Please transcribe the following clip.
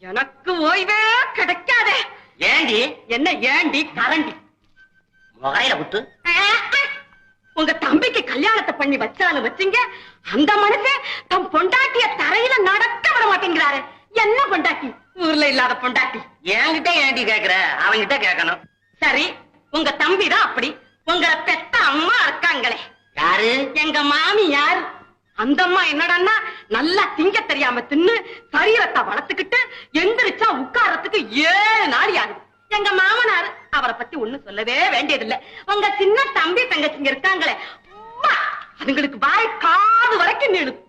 எனக்கு ஓய்வே கிடைக்காதே. ஏண்டி? என்ன ஏண்டி? கரண்டி முகையில குத்து. உங்க தம்பிக்கு கல்யாணத்தை பண்ணி வச்சாலும் வச்சுங்க, அந்த மனுஷன் தம் பொண்டாட்டிய தரையில நடக்க விட மாட்டேங்கிறாரு. என்ன பொண்டாட்டி? ஊர்ல இல்லாத பொண்டாட்டி. என்கிட்ட ஏண்டி கேக்குற? அவன்கிட்ட கேட்கணும். சரி, உங்க தம்பிதான் அப்படி. உங்களை பெத்த அம்மா இருக்காங்களே, யாரு? எங்க மாமியார். அந்த அம்மா என்னடான்னா நல்லா திங்க தெரியாம தின்னு சரீரத்தை வளர்த்துக்கிட்டு எந்திரிச்சா உட்காரத்துக்கு 7 நாள் ஆகுது. எங்க மாமனார் அவரை பத்தி ஒண்ணும் சொல்லவே வேண்டியதில்லை. உங்க சின்ன தம்பி தங்கச்சிங்க இருக்காங்களே, அதுங்களுக்கு வாய் காது வரைக்கும் நீளும்.